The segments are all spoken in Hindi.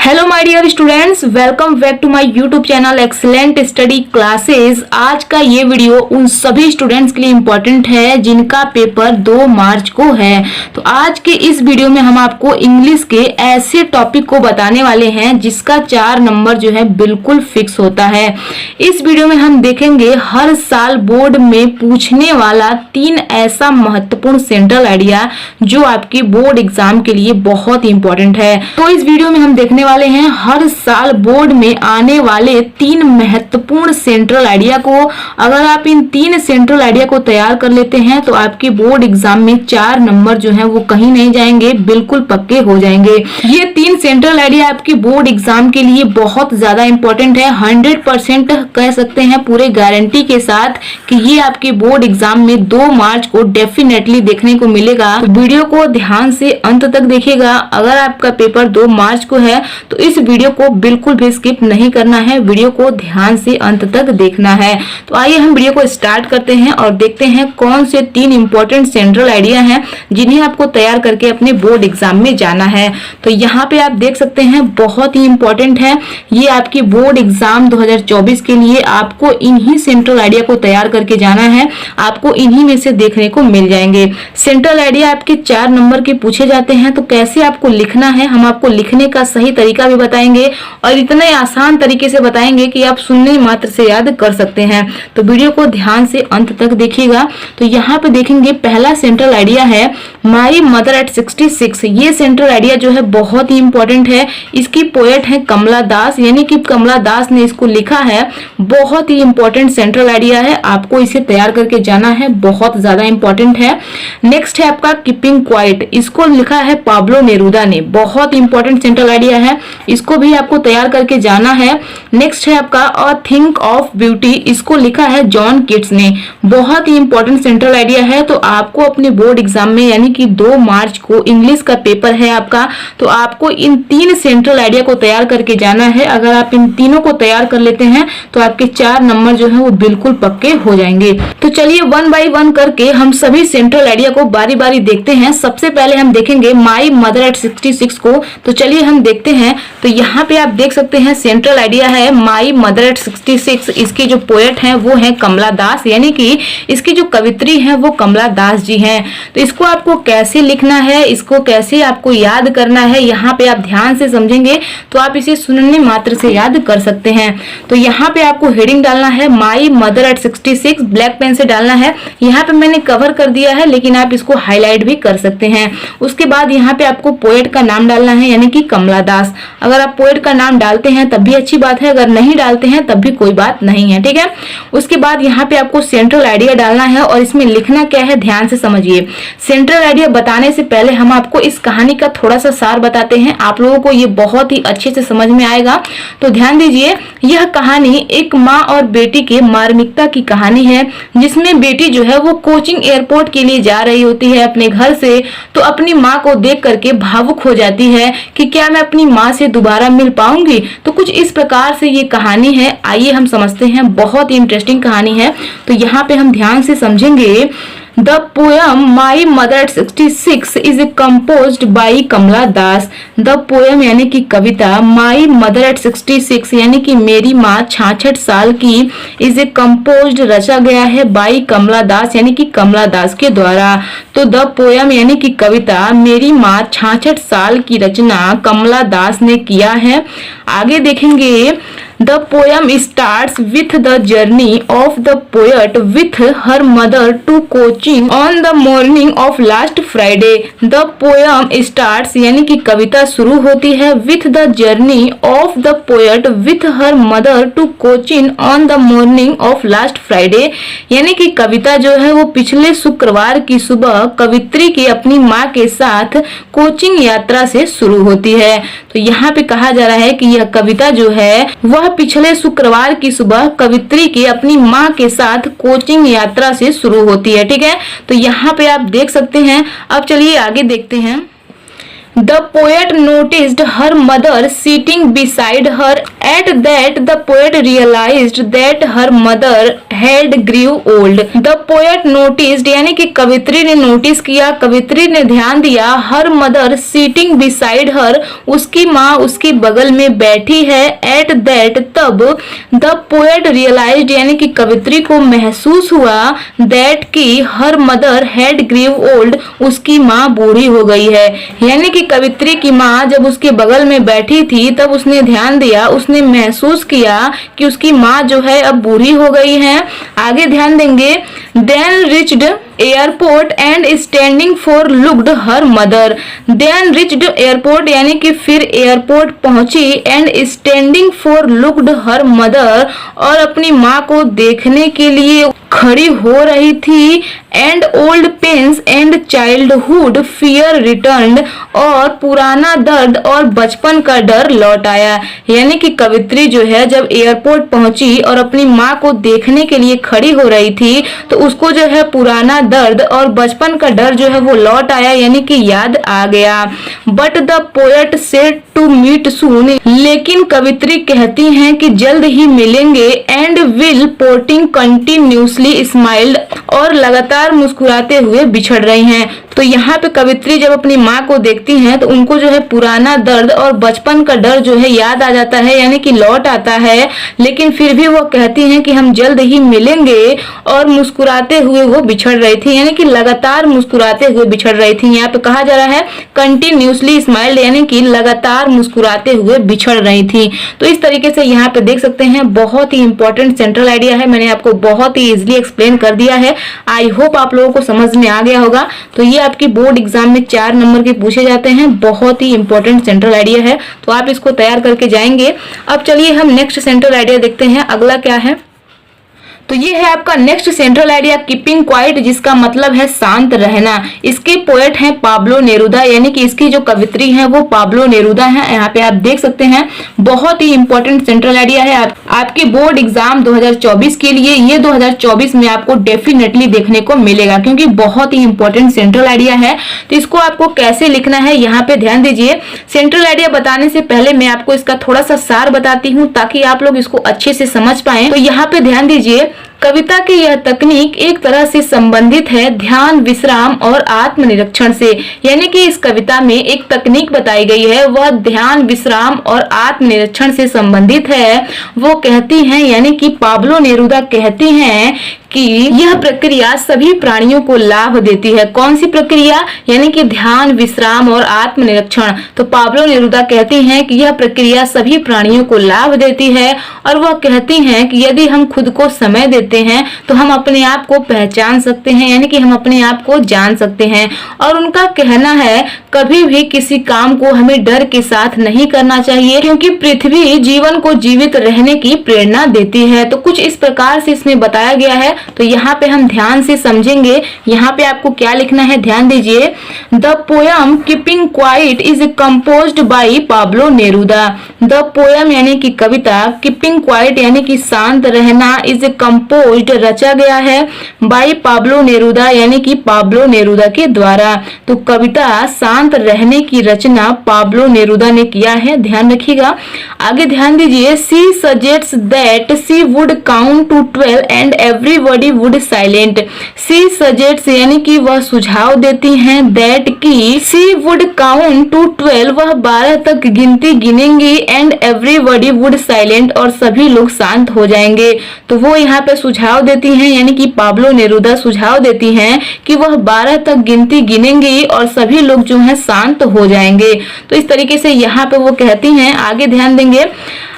Hello my dear students, welcome back to my YouTube channel excellent study classes. आज का ये वीडियो उन सभी स्टूडेंट्स के लिए इम्पोर्टेंट है जिनका पेपर 2 मार्च को है। तो आज के इस वीडियो में हम आपको इंग्लिश के ऐसे टॉपिक को बताने वाले हैं जिसका 4 नंबर जो है बिल्कुल फिक्स होता है। इस वीडियो में हम देखेंगे हर साल बोर्ड में पूछने वाला 3 ऐसा महत्वपूर्ण सेंट्रल आइडिया जो आपकी बोर्ड एग्जाम के लिए बहुत ही इंपॉर्टेंट है। तो इस वीडियो में हम देखने वाले हैं हर साल बोर्ड में आने वाले 3 महत्वपूर्ण सेंट्रल आइडिया को। अगर आप इन 3 सेंट्रल आइडिया को तैयार कर लेते हैं तो आपके बोर्ड एग्जाम में 4 नंबर जो है वो कहीं नहीं जाएंगे, बिल्कुल पक्के हो जाएंगे। ये 3 सेंट्रल आइडिया आपकी बोर्ड एग्जाम के लिए बहुत ज्यादा इंपॉर्टेंट है। 100% कह सकते हैं पूरे गारंटी के साथ कि ये आपके बोर्ड एग्जाम में 2 मार्च को डेफिनेटली देखने को मिलेगा। तो वीडियो को ध्यान से अंत तक देखिएगा। अगर आपका पेपर 2 मार्च को है तो इस वीडियो को बिल्कुल भी स्किप नहीं करना है, वीडियो को ध्यान से अंत तक देखना है। तो आइए हम वीडियो को स्टार्ट करते हैं और देखते हैं कौन से 3 इंपॉर्टेंट सेंट्रल आइडिया हैं जिन्हें आपको तैयार करके अपने बोर्ड एग्जाम में जाना है। तो यहाँ पे आप देख सकते हैं बहुत ही इंपॉर्टेंट है ये आपकी बोर्ड एग्जाम 2024 के लिए। आपको इन्हीं सेंट्रल आइडिया को तैयार करके जाना है, आपको इन्हीं में से देखने को मिल जाएंगे। सेंट्रल आइडिया आपके 4 नंबर के पूछे जाते हैं। तो कैसे आपको लिखना है, हम आपको लिखने का सही तरीका भी बताएंगे और इतने आसान तरीके से बताएंगे कि आप सुनने मात्र से याद कर सकते हैं। तो वीडियो को ध्यान से अंत तक देखिएगा। तो यहाँ पे देखेंगे पहला सेंट्रल आइडिया है माई मदर एट 66। ये सेंट्रल आइडिया जो है बहुत ही इंपॉर्टेंट है। इसकी पोएट है कमला दास, यानी कि कमला दास ने इसको लिखा है। बहुत ही इंपॉर्टेंट सेंट्रल आइडिया है, आपको इसे तैयार करके जाना है, बहुत ज्यादा इंपॉर्टेंट है। नेक्स्ट है आपका कीपिंग क्वाइट, इसको लिखा है पाब्लो नेरुदा ने। बहुत इंपॉर्टेंट सेंट्रल आइडिया है, इसको भी आपको तैयार करके जाना है। नेक्स्ट है आपका अ थिंक ऑफ ब्यूटी, इसको लिखा है जॉन किट्स ने। बहुत ही इंपॉर्टेंट सेंट्रल आइडिया है। तो आपको अपने बोर्ड एग्जाम में यानी कि 2 मार्च को इंग्लिश का पेपर है आपका, तो आपको इन 3 सेंट्रल आइडिया को तैयार करके जाना है। अगर आप इन तीनों को तैयार कर लेते हैं तो आपके 4 नंबर जो है वो बिल्कुल पक्के हो जाएंगे। तो चलिए 1 बाय 1 करके हम सभी सेंट्रल आइडिया को बारी बारी देखते हैं। सबसे पहले हम देखेंगे माई मदर एट 66 को। तो चलिए हम देखते हैं। तो यहाँ पे आप देख सकते हैं सेंट्रल आइडिया है माई मदर एट 66। इसकी जो पोएट हैं वो है कमला दास, यानी कि इसकी जो कवित्री है वो कमला दास जी हैं। तो इसको आपको कैसे लिखना है, इसको कैसे आपको याद करना है, यहाँ पे आप ध्यान से समझेंगे तो आप इसे सुनने मात्र से याद कर सकते हैं। तो यहाँ पे आपको हेडिंग डालना है my mother at 66, black pen से डालना है। यहाँ पे मैंने कवर कर दिया है लेकिन आप इसको हाईलाइट भी कर सकते हैं। उसके बाद यहाँ पे आपको पोएट का नाम डालना है, यानी कि कमला दास। अगर आप पोएट का नाम डालते हैं तब भी अच्छी बात है, अगर नहीं डालते हैं तब भी कोई बात नहीं है, ठीक है। उसके बाद यहाँ पे आपको सेंट्रल आइडिया डालना है और इसमें लिखना क्या है ध्यान से समझिए। सेंट्रल आइडिया बताने से पहले हम आपको इस कहानी का थोड़ा सा सार बताते हैं, आप लोगों को ये बहुत ही अच्छे से समझ में आएगा। तो ध्यान दीजिए, यह कहानी एक माँ और बेटी के मार्मिकता की कहानी है, जिसमें बेटी जो है वो कोचिंग एयरपोर्ट के लिए जा रही होती है अपने घर से। तो अपनी माँ को देख करके भावुक हो जाती है कि क्या मैं अपनी माँ से दोबारा मिल पाऊंगी। तो कुछ इस प्रकार से ये कहानी है, आइए हम समझते हैं। बहुत ही इंटरेस्टिंग कहानी है। तो यहाँ पे हम ध्यान से समझेंगे। The poem My Mother at 66 is composed by Kamala Das. The poem यानी कि कविता My Mother at 66 यानी कि मेरी माँ 66 साल की is composed रचा गया है by कमला दास यानी कि कमला दास के द्वारा। तो the poem यानी कि कविता मेरी माँ 66 साल की रचना कमला दास ने किया है। आगे देखेंगे। The poem starts with the journey of the poet with her mother to Cochin on the morning of last Friday. The poem starts यानी कि कविता शुरू होती है with the journey of the poet with her mother to Cochin on the morning of last Friday। यानी कि कविता जो है वो पिछले शुक्रवार की सुबह कवित्री की अपनी माँ के साथ कोचिंग यात्रा से शुरू होती है। तो यहाँ पे कहा जा रहा है कि यह कविता जो है वह पिछले शुक्रवार की सुबह कवित्री की अपनी माँ के साथ कोचिंग यात्रा से शुरू होती है, ठीक है। तो यहाँ पे आप देख सकते हैं। अब चलिए आगे देखते हैं। The poet noticed her mother sitting beside her. At that, the poet realized that her mother had grew old. The poet noticed यानी कि कवित्री ने नोटिस किया, कवित्री ने ध्यान दिया, her mother sitting beside her, उसकी माँ उसकी बगल में बैठी है, एट दैट तब, द पोएट रियलाइज्ड यानी कि कवित्री को महसूस हुआ, दैट की her mother had grew old, उसकी माँ बूढ़ी हो गई है। यानी कि कवित्री की माँ जब उसके बगल में बैठी थी तब उसने ध्यान दिया, उसने महसूस किया कि उसकी माँ जो है अब बूढ़ी हो गई है। आगे ध्यान देंगे, then reached airport and standing for looked her mother. Then reached airport यानी कि फिर एयरपोर्ट पहुंची, and standing for looked her mother, और अपनी माँ को देखने के लिए खड़ी हो रही थी, and old pains and childhood fear returned, और पुराना दर्द और बचपन का डर लौट आया। यानी कि कवित्री जो है जब एयरपोर्ट पहुंची और अपनी माँ को देखने के लिए खड़ी हो रही थी तो उसको जो है पुराना दर्द और बचपन का डर जो है वो लौट आया, यानी कि याद आ गया। But the poet said to meet soon, लेकिन कवित्री कहती हैं कि जल्द ही मिलेंगे, and will porting continuously smiled, और लगातार मुस्कुराते हुए बिछड़ रही हैं। तो यहाँ पे कवित्री जब अपनी माँ को देखती हैं तो उनको जो है पुराना दर्द और बचपन का डर जो है याद आ जाता है, यानी कि लौट आता है, लेकिन फिर भी वो कहती हैं कि हम जल्द ही मिलेंगे, और मुस्कुराते हुए वो बिछड़ रही थी, यानी कि लगातार मुस्कुराते हुए बिछड़ रही थी। यहाँ पे कहा जा रहा है कंटिन्यूसली स्माइल्ड, यानी कि लगातार मुस्कुराते हुए बिछड़ रही थी। तो इस तरीके से यहाँ पे देख सकते हैं, बहुत ही इंपॉर्टेंट सेंट्रल आइडिया है, मैंने आपको बहुत ही इजिली एक्सप्लेन कर दिया है। आई होप आप लोगों को समझ में आ गया होगा। तो ये आपकी बोर्ड एग्जाम में 4 नंबर के पूछे जाते हैं, बहुत ही इंपॉर्टेंट सेंट्रल आइडिया है, तो आप इसको तैयार करके जाएंगे। अब चलिए हम नेक्स्ट सेंट्रल आइडिया देखते हैं, अगला क्या है। तो ये है आपका next central idea, keeping quiet, जिसका मतलब है शांत रहना। इसके पोएट हैं पाब्लो नेरुदा, यानी कि इसकी जो कवित्री हैं वो पाब्लो नेरुदा हैं। यहाँ पे आप देख सकते हैं, बहुत ही इंपॉर्टेंट सेंट्रल आइडिया है आपके बोर्ड एग्जाम 2024 के लिए। ये 2024 में आपको डेफिनेटली देखने को मिलेगा, क्योंकि बहुत ही इंपॉर्टेंट सेंट्रल आइडिया है। तो इसको आपको कैसे लिखना है यहाँ पे ध्यान दीजिए। सेंट्रल आइडिया बताने से पहले मैं आपको इसका थोड़ा सा सार बताती हूँ, ताकि आप लोग इसको अच्छे से समझ पाए। तो यहाँ पे ध्यान दीजिए, कविता की यह तकनीक एक तरह से संबंधित है ध्यान, विश्राम और आत्मनिरीक्षण से। यानी कि इस कविता में एक तकनीक बताई गई है, वह ध्यान, विश्राम और आत्मनिरीक्षण से संबंधित है। वो कहती हैं, यानी कि पाब्लो नेरुदा कहती हैं कि यह प्रक्रिया सभी प्राणियों को लाभ देती है। कौन सी प्रक्रिया? यानी कि ध्यान, विश्राम और आत्मनिरीक्षण। तो पाब्लो नेरुदा कहती हैं कि यह प्रक्रिया सभी प्राणियों को लाभ देती है, और वह कहती हैं कि यदि हम खुद को समय देते हैं तो हम अपने आप को पहचान सकते हैं, यानी कि हम अपने आप को जान सकते हैं। और उनका कहना है, कभी भी किसी काम को हमें डर के साथ नहीं करना चाहिए, क्योंकि पृथ्वी जीवन को जीवित रहने की प्रेरणा देती है। तो कुछ इस प्रकार से इसमें बताया गया है। तो यहाँ पे हम ध्यान से समझेंगे। यहाँ पे आपको क्या लिखना है, ध्यान दीजिए। The poem keeping quiet is composed by Pablo Neruda. The poem यानी कि कविता, कीपिंग क्वाइट यानी कि शांत रहना, इज कंपोज्ड रचा गया है, बाई पाब्लो नेरुदा यानी कि पाब्लो नेरुदा के द्वारा। तो कविता शांत रहने की रचना पाब्लो नेरुदा ने किया है, ध्यान रखिएगा। आगे ध्यान दीजिए, she suggests that she would count to 12 and everybody would silent. She suggests यानी कि वह सुझाव देती हैं, दैट की सी वुड काउंट टू 12, वह 12 तक गिनती गिनेंगी, एंड एवरीबॉडी वुड साइलेंट, और सभी लोग शांत हो जाएंगे। तो वो यहाँ पे सुझाव देती हैं, यानी कि पाब्लो नेरुदा सुझाव देती हैं कि वह 12 तक गिनती गिनेंगी और सभी लोग जो है शांत हो जाएंगे। तो इस तरीके से यहाँ पे वो कहती हैं। आगे ध्यान देंगे,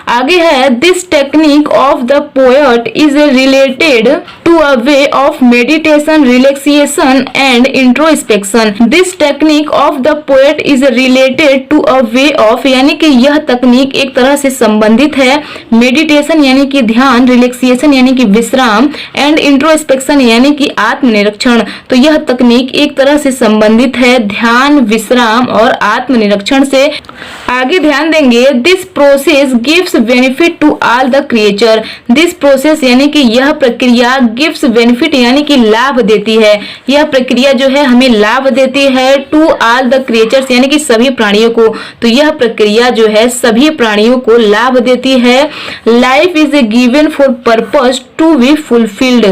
आगे है, this technique of the poet is related to a way of meditation, relaxation and introspection. This technique of the poet is related to a way of, यानी कि यह तकनीक एक तरह से संबंधित है मेडिटेशन यानी कि ध्यान, रिलैक्सेशन यानी कि विश्राम, एंड इंट्रोस्पेक्शन यानी कि आत्मनिरीक्षण। तो यह तकनीक एक तरह से संबंधित है ध्यान, विश्राम और आत्मनिरीक्षण से। आगे ध्यान देंगे, this process gives benefit to all the creature. This process यानी कि यह प्रक्रिया गिव्स बेनिफिट यानी कि लाभ देती है। यह प्रक्रिया जो है हमें लाभ देती है टू ऑल द क्रिएचर्स यानी कि सभी प्राणियों को। तो यह प्रक्रिया जो है सभी प्राणियों को लाभ देती है। Life is a given for purpose to be fulfilled.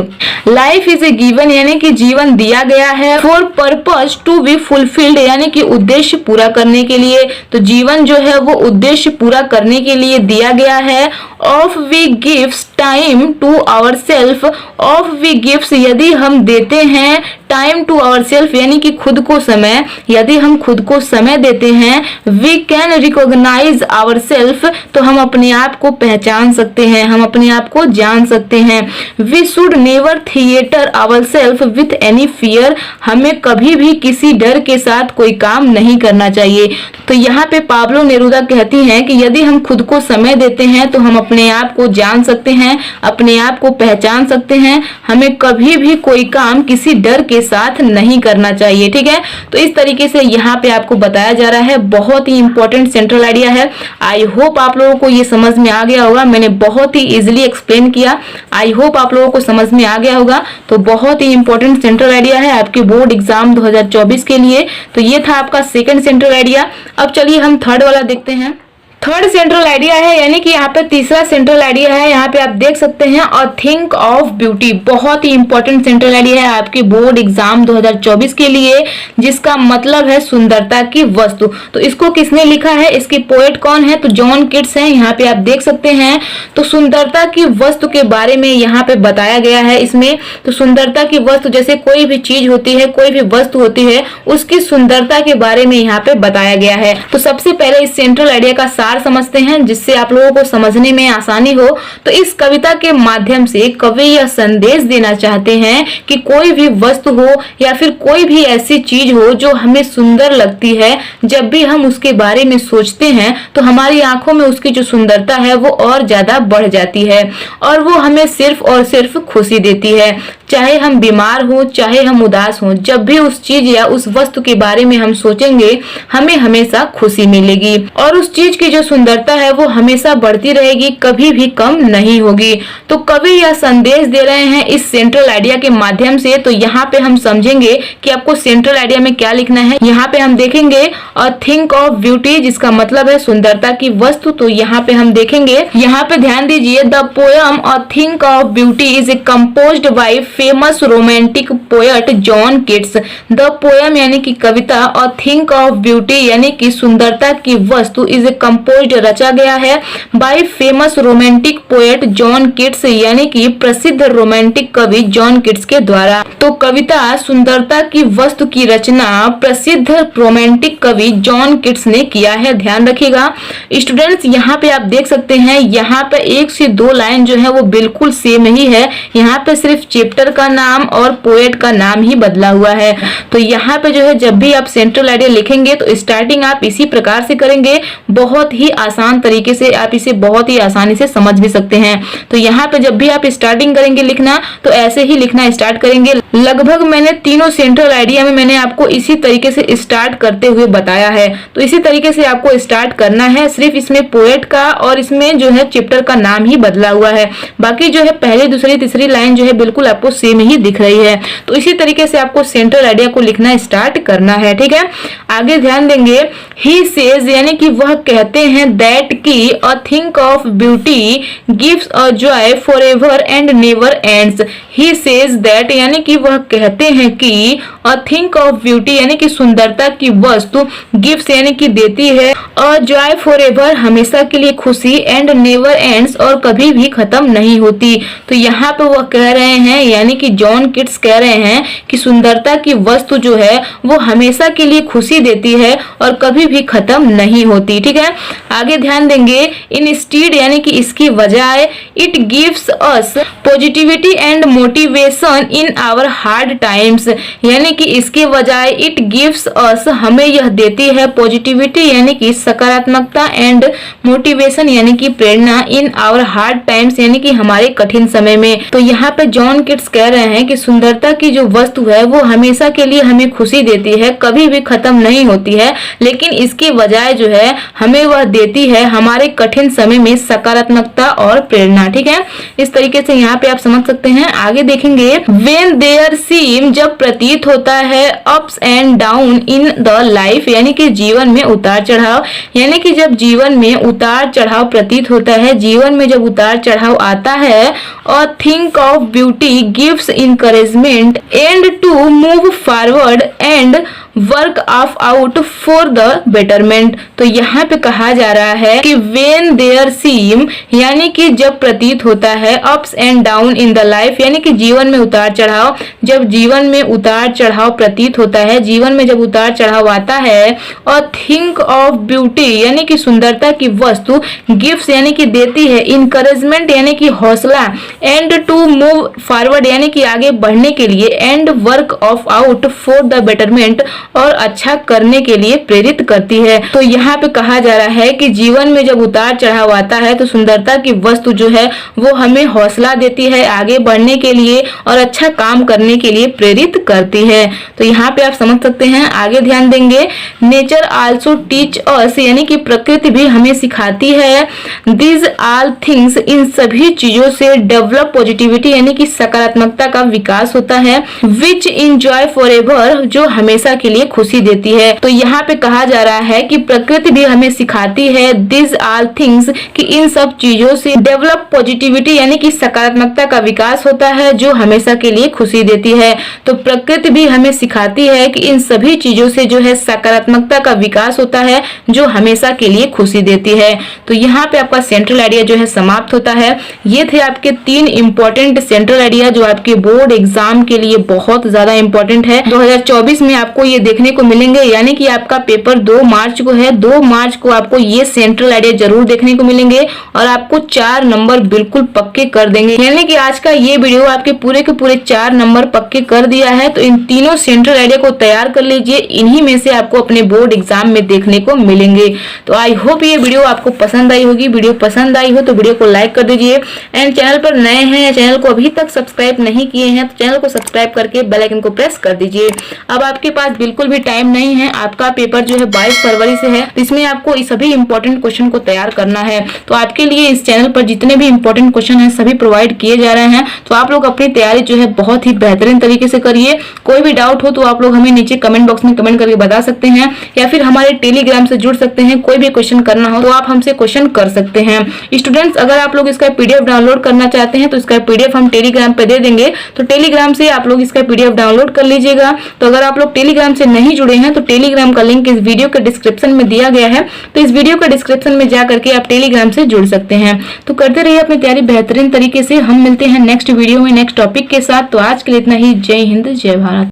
Life is a given यानी कि जीवन दिया गया है for purpose to be fulfilled यानी कि उद्देश्य पूरा करने के लिए। तो जीवन जो है वो उद्देश्य पूरा करने के लिए दिया गया है। If we gives time to our self. If we gives यदि हम देते हैं टाइम टू आवर सेल्फ यानी कि खुद को समय, यदि हम खुद को समय देते हैं, we can recognise our self तो हम अपने आप को पहचान सकते हैं, हम अपने आप को जान सकते हैं। We should never threaten our self with any fear. हमें कभी भी किसी डर के साथ कोई काम नहीं करना चाहिए। तो यहाँ पे पाब्लो नेरुदा कहती हैं कि यदि हम खुद को समय देते हैं तो हम अपने आप को जान सकते हैं, अपने आप को पहचान सकते हैं। हमें कभी भी कोई काम किसी डर के साथ नहीं करना चाहिए। ठीक है, तो इस तरीके से यहाँ पे आपको बताया जा रहा है। बहुत ही इंपॉर्टेंट सेंट्रल आइडिया है। आई होप आप लोगों को ये समझ में आ गया होगा। मैंने बहुत ही इजिली एक्सप्लेन किया। आई होप आप लोगों को समझ में आ गया होगा। तो बहुत ही इंपॉर्टेंट सेंट्रल आइडिया है आपके बोर्ड एग्जाम 2024 के लिए। तो ये था आपका सेकंड सेंट्रल आइडिया। अब चलिए हम थर्ड वाला देखते हैं। थर्ड सेंट्रल आइडिया है यानी कि यहाँ पे तीसरा सेंट्रल आइडिया है। यहाँ पे आप देख सकते हैं अ थिंक ऑफ ब्यूटी। बहुत ही इंपॉर्टेंट सेंट्रल आइडिया है आपके बोर्ड एग्जाम 2024 के लिए, जिसका मतलब है सुंदरता की वस्तु। तो इसको किसने लिखा है, इसकी पोएट कौन है, तो जॉन किट्स हैं। यहाँ पे आप देख सकते हैं। तो सुंदरता की वस्तु के बारे में यहाँ पे बताया गया है इसमें। तो सुंदरता की वस्तु जैसे कोई भी चीज होती है, कोई भी वस्तु होती है, उसकी सुंदरता के बारे में यहाँ पे बताया गया है। तो सबसे पहले इस सेंट्रल आइडिया का समझते हैं जिससे आप लोगों को समझने में आसानी हो। तो इस कविता के माध्यम से कवि यह संदेश देना चाहते हैं कि कोई भी वस्तु हो या फिर कोई भी ऐसी चीज हो जो हमें सुंदर लगती है, जब भी हम उसके बारे में सोचते हैं तो हमारी आंखों में उसकी जो सुंदरता है वो और ज्यादा बढ़ जाती है और वो हमें सिर्फ और सिर्फ खुशी देती है। चाहे हम बीमार हो, चाहे हम उदास हो, जब भी उस चीज या उस वस्तु के बारे में हम सोचेंगे हमें हमेशा खुशी मिलेगी और उस चीज की जो सुंदरता है वो हमेशा बढ़ती रहेगी, कभी भी कम नहीं होगी। तो कवि यह संदेश दे रहे हैं इस सेंट्रल आइडिया के माध्यम से। तो यहाँ पे हम समझेंगे कि आपको सेंट्रल आइडिया में क्या लिखना है। यहाँ पे हम देखेंगे अ थिंक ऑफ ब्यूटी, जिसका मतलब है सुंदरता की वस्तु। तो यहाँ पे हम देखेंगे, यहाँ पे ध्यान दीजिए, the poem a think of beauty is composed bye famous romantic poet John kits. The poem यानी कि कविता अ थिंक ऑफ ब्यूटी यानी कि सुंदरता की वस्तु इज कंपोज्ड रचा गया है by famous romantic poet John Keats यानी कि प्रसिद्ध रोमांटिक कवि जॉन किट्स के द्वारा। तो कविता सुंदरता की वस्तु की रचना प्रसिद्ध रोमांटिक कवि जॉन किट्स ने किया है। ध्यान रखिएगा स्टूडेंट्स, यहाँ पे आप देख सकते हैं, यहाँ पे 1 से 2 लाइन जो है वो बिल्कुल सेम ही है। यहाँ पे सिर्फ चैप्टर का नाम और पोएट का नाम ही बदला हुआ है। तो यहाँ पे जो है जब भी आप सेंट्रल आइडिया लिखेंगे तो स्टार्टिंग आप इसी प्रकार से करेंगे। बहुत ही आसान तरीके से आप इसे बहुत ही आसानी से समझ भी सकते हैं। तो यहाँ पे जब भी आप स्टार्टिंग करेंगे लिखना तो ऐसे ही लिखना स्टार्ट करेंगे। लगभग मैंने तीनों सेंट्रल आइडिया में मैंने आपको इसी तरीके से स्टार्ट करते हुए बताया है। तो इसी तरीके से आपको स्टार्ट करना है। सिर्फ इसमें पोएट का और इसमें जो है चैप्टर का नाम ही बदला हुआ है। बाकी जो है पहली, दूसरी, तीसरी लाइन जो है बिल्कुल आपको सेम ही दिख रही है। तो इसी तरीके से आपको सेंट्रल आइडिया को लिखना स्टार्ट करना है। ठीक है, आगे ध्यान देंगे। ही सेज यानी कि वह कहते हैं दैट की a think of beauty gives a joy forever and never ends. He says that यानी कि वह कहते हैं कि अ थिंक ऑफ ब्यूटी यानी कि सुंदरता की वस्तु गिव्स यानी कि देती है अ जॉय फॉरएवर हमेशा के लिए खुशी एंड नेवर एंड्स और कभी भी खत्म नहीं होती। तो यहाँ पे वह कह रहे हैं यानी कि जॉन किट्स कह रहे हैं कि सुंदरता की वस्तु जो है वो हमेशा के लिए खुशी देती है और कभी भी खत्म नहीं होती। ठीक है, आगे ध्यान देंगे। इंस्टीड यानी कि इसकी बजाय it gives us positivity and motivation in our hard times यानी कि इसके बजाय इट गिव्स अस हमें यह देती है पॉजिटिविटी यानी कि सकारात्मकता एंड मोटिवेशन यानी कि प्रेरणा इन आवर हार्ड टाइम्स यानी कि हमारे कठिन समय में। तो यहाँ पे जॉन किट्स कह रहे हैं कि सुंदरता की जो वस्तु है वो हमेशा के लिए हमें खुशी देती है, कभी भी खत्म नहीं होती है, लेकिन इसकी बजाय जो है हमें वह देती है हमारे कठिन समय में सकारात्मकता और प्रेरणा। ठीक है, इस तरीके से यहाँ पे आप समझ सकते हैं। आगे देखेंगे, व्हेन देयर सीम, जब प्रतीत होता है, ups and down in the life, यानी कि जीवन में उतार चढ़ाव, यानी कि जब जीवन में उतार चढ़ाव प्रतीत होता है, जीवन में जब उतार चढ़ाव आता है, और think of beauty gives encouragement and to move forward and work of out for the betterment. तो यहाँ पे कहा जा रहा है कि व्हेन देयर सीम, यानी कि जब प्रतीत होता है, ups and down in the life, यानी कि जीवन में उतार चढ़ाव, जब जीवन में उतार चढ़ाव प्रतीत होता है, जीवन में जब उतार चढ़ाव आता है, और थिंक ऑफ ब्यूटी, यानी कि सुंदरता की वस्तु, गिफ्ट यानी कि देती है, इनकरेजमेंट यानी कि हौसला, एंड टू मूव फॉरवर्ड यानी कि आगे बढ़ने के लिए, and work of out for the betterment, और अच्छा करने के लिए प्रेरित करती है। तो यहाँ पे कहा जा रहा है कि जीवन में जब उतार चढ़ाव आता है तो सुंदरता की वस्तु जो है वो हमें हौसला देती है, आगे बढ़ने के लिए और अच्छा काम करने के लिए प्रेरित करती है। तो यहाँ पे आप समझ सकते हैं। आगे ध्यान देंगे, नेचर आल्सो टीच अस, यानी कि प्रकृति भी हमें सिखाती है, दिस ऑल थिंग्स, इन सभी चीजों से डेवलप पॉजिटिविटी, यानी कि सकारात्मकता का विकास होता है, विच इंजॉय फॉर एवर, जो हमेशा के लिए खुशी देती है। तो यहाँ पे कहा जा रहा है कि प्रकृति भी हमें सिखाती है, दिस ऑल थिंग्स, कि इन सब चीजों से डेवलप पॉजिटिविटी, यानी कि सकारात्मकता का विकास होता है, जो हमेशा के लिए खुशी देती है। तो प्रकृति भी हमें सिखाती है कि इन सभी चीजों से जो है सकारात्मकता का विकास होता है, जो हमेशा के लिए खुशी देती है। तो यहाँ पे आपका सेंट्रल आइडिया जो है समाप्त होता है। ये थे आपके 3 इंपॉर्टेंट सेंट्रल आइडिया जो आपके बोर्ड एग्जाम के लिए बहुत ज्यादा इंपॉर्टेंट है। 2024 में आपको ये देखने को मिलेंगे, यानी कि आपका पेपर 2 मार्च को है, 2 मार्च को आपको ये सेंट्रल आइडिया जरूर देखने को मिलेंगे और आपको 4 नंबर बिल्कुल पक्के कर देंगे। यानी कि आज का ये वीडियो आपके पूरे के पूरे 4 नंबर पक्के कर दिया है। तो इन तीनों सेंट्रल आइडिया को तैयार कर लीजिए, इन्हीं में से आपको अपने बोर्ड एग्जाम में देखने को मिलेंगे। तो आई होप ये वीडियो आपको पसंद आई होगी। वीडियो पसंद आई हो तो वीडियो को लाइक कर दीजिए, एंड चैनल पर नए हैं या चैनल को अभी तक सब्सक्राइब नहीं किए हैं तो चैनल को सब्सक्राइब करके बेल आइकन को प्रेस कर दीजिए। अब आपके पास बिल्कुल भी टाइम नहीं है, आपका पेपर जो है 22 फरवरी से है, तो इसमें आपको इस सभी इंपॉर्टेंट क्वेश्चन को तैयार करना है। तो आपके लिए इस चैनल पर जितने भी इंपॉर्टेंट क्वेश्चन हैं सभी प्रोवाइड किए जा रहे हैं। तो आप लोग अपनी तैयारी जो है बहुत ही बेहतरीन तरीके से करिए। कोई भी डाउट हो तो आप लोग हमें नीचे कमेंट बॉक्स में कमेंट करके बता सकते हैं, या फिर हमारे टेलीग्राम से जुड़ सकते हैं। कोई भी क्वेश्चन करना हो तो आप हमसे क्वेश्चन कर सकते हैं। स्टूडेंट्स, अगर आप लोग इसका पीडीएफ डाउनलोड करना चाहते हैं तो इसका पीडीएफ हम टेलीग्राम पे दे देंगे, तो टेलीग्राम से आप लोग इसका पीडीएफ डाउनलोड कर लीजिएगा। तो अगर आप लोग टेलीग्राम से नहीं जुड़े हैं तो टेलीग्राम का लिंक इस वीडियो के डिस्क्रिप्शन में दिया गया है, तो इस वीडियो के डिस्क्रिप्शन में जा करके आप टेलीग्राम से जुड़ सकते हैं। तो करते रहिए अपनी तैयारी बेहतरीन तरीके से। हम मिलते हैं नेक्स्ट वीडियो में नेक्स्ट टॉपिक के साथ। तो आज के लिए इतना ही। जय हिंद, जय भारत।